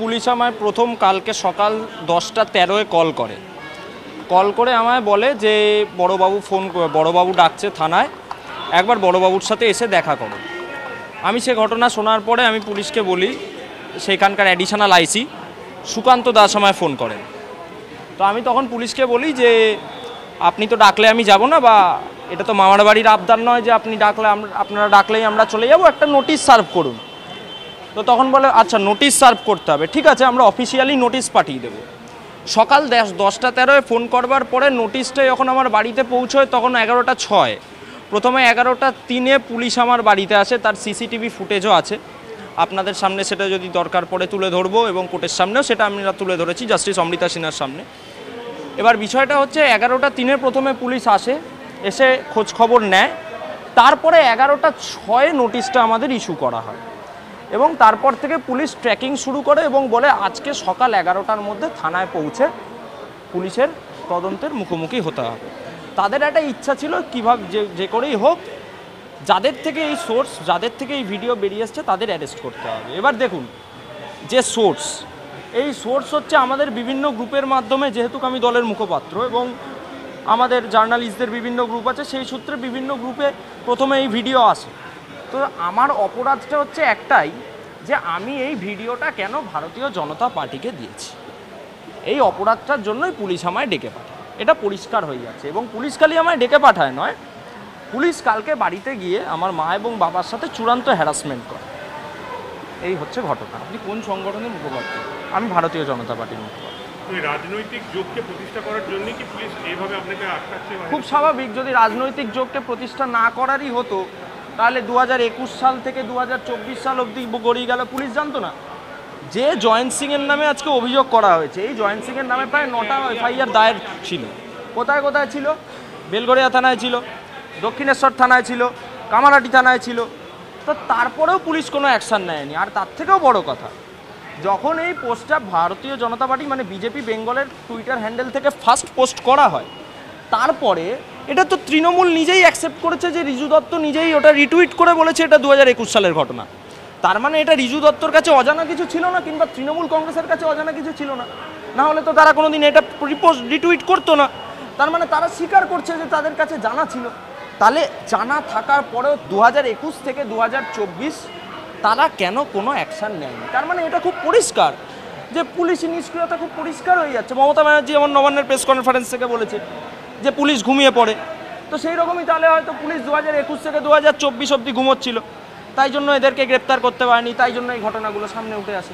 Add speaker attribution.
Speaker 1: Police আমায় প্রথম কালকে সকাল 10:13-এ কল করে আমায় বলে যে বড়বাবু ডাকছে থানায়, একবার বড়বাবুর সাথে এসে দেখা করো। আমি সে ঘটনা শোনার পরে আমি পুলিশকে বলি, সেখানকার অ্যাডিশনাল আইসি সুকান্ত দাস আমায় ফোন করেন। তো আমি তখন পুলিশকে বলি যে আপনি তো ডাকলে আমি যাব না, বা এটা তো মামার বাড়ির আবদার নয় যে আপনারা ডাকলেই আমরা চলে যাব, একটা নোটিশ সার্ভ করুন। তো তখন বলে আচ্ছা নোটিশ সার্ভ করতে হবে, ঠিক আছে আমরা অফিসিয়ালি নোটিশ পাঠিয়ে দেবো। সকাল 10:13-এ ফোন করবার পরে নোটিশটা যখন আমার বাড়িতে পৌঁছয় তখন 11:06। প্রথমে 11:03-এ পুলিশ আমার বাড়িতে আসে, তার সিসিটিভি ফুটেজও আছে, আপনাদের সামনে সেটা যদি দরকার পড়ে তুলে ধরবো, এবং কোর্টের সামনেও সেটা আমরা তুলে ধরেছি জাস্টিস অমৃতা সিনহার সামনে। এবার বিষয়টা হচ্ছে 11:03-এ প্রথমে পুলিশ আসে, এসে খোঁজ খবর নেয়, তারপরে 11:06-এ নোটিশটা আমাদের ইস্যু করা হয়, এবং তারপর থেকে পুলিশ ট্র্যাকিং শুরু করে এবং বলে আজকে সকাল 11টার মধ্যে থানায় পৌঁছে পুলিশের তদন্তের মুখোমুখি হতে হবে। তাদের একটা ইচ্ছা ছিল কীভাবে যে করেই হোক যাদের থেকে এই সোর্স, যাদের থেকে এই ভিডিও বেরিয়ে এসছে তাদের অ্যারেস্ট করতে হবে। এবার দেখুন, যে সোর্স, এই সোর্স হচ্ছে আমাদের বিভিন্ন গ্রুপের মাধ্যমে, যেহেতু আমি দলের মুখপাত্র এবং আমাদের জার্নালিস্টদের বিভিন্ন গ্রুপ আছে, সেই সূত্রে বিভিন্ন গ্রুপে প্রথমে এই ভিডিও আসে। তো আমার অপরাধটা হচ্ছে একটাই, যে আমি এই ভিডিওটা কেন ভারতীয় জনতা পার্টিকে দিয়েছি, এই অপরাধটার জন্যই পুলিশ আমায় ডেকে পাঠায়, এটা পরিষ্কার হয়ে যাচ্ছে। এবং পুলিশ খালি আমায় ডেকে পাঠায় নয়, পুলিশ কালকে বাড়িতে গিয়ে আমার মা এবং বাবার সাথে চূড়ান্ত হ্যারাসমেন্ট করে। এই হচ্ছে ঘটনা।
Speaker 2: আপনি কোন সংগঠনের মুখপাত্র?
Speaker 1: আমি ভারতীয় জনতা পার্টির মুখপাত্র।
Speaker 2: রাজনৈতিক জোটকে প্রতিষ্ঠা করার জন্য কি পুলিশ এইভাবে আপনাকে আটকাচ্ছে?
Speaker 1: খুব স্বাভাবিক, যদি রাজনৈতিক জোটকে প্রতিষ্ঠা না করারই হতো তাহলে 2021 সাল থেকে 2024 সাল অবধি গড়িয়ে গেল, পুলিশ জানতো না। যে জয়ন্ত সিংয়ের নামে আজকে অভিযোগ করা হয়েছে, এই জয়ন্ত সিংয়ের নামে প্রায় 9টা এফআইআর দায়ের ছিল। কোথায় কোথায় ছিল? বেলগড়িয়া থানায় ছিল, দক্ষিণেশ্বর থানায় ছিল, কামারহাটি থানায় ছিল। তো তারপরেও পুলিশ কোনো অ্যাকশান নেয়নি। আর তার থেকেও বড় কথা, যখন এই পোস্টটা ভারতীয় জনতা পার্টি মানে বিজেপি বেঙ্গলের টুইটার হ্যান্ডেল থেকে ফার্স্ট পোস্ট করা হয়, তারপরে এটা তো তৃণমূল নিজেই অ্যাকসেপ্ট করেছে, যে রিজু দত্ত নিজেই ওটা রিটুইট করে বলেছে এটা 2021 সালের ঘটনা। তার মানে এটা রিজু দত্তর কাছে অজানা কিছু ছিল না, কিংবা তৃণমূল কংগ্রেসের কাছে অজানা কিছু ছিল না, না হলে তো তারা কোনোদিন এটা রিটুইট করতো না। তার মানে তারা স্বীকার করছে যে তাদের কাছে জানা ছিল। তাহলে জানা থাকার পরেও 2021 থেকে 2024 তারা কেন কোনো অ্যাকশান নেয়নি? তার মানে এটা খুব পরিষ্কার যে পুলিশি নিষ্ক্রিয়তা খুব পরিষ্কার হয়ে যাচ্ছে। মমতা ব্যানার্জি যেমন নবান্নের প্রেস কনফারেন্স থেকে বলেছে যে পুলিশ ঘুমিয়ে পড়ে, তো সেই রকমই তাহলে হয়তো পুলিশ 2021 থেকে 2024 অবধি ঘুমোচ্ছিল, তাই জন্য এদেরকে গ্রেপ্তার করতে পারেনি, তাই জন্য এই ঘটনাগুলো সামনে উঠে আসে।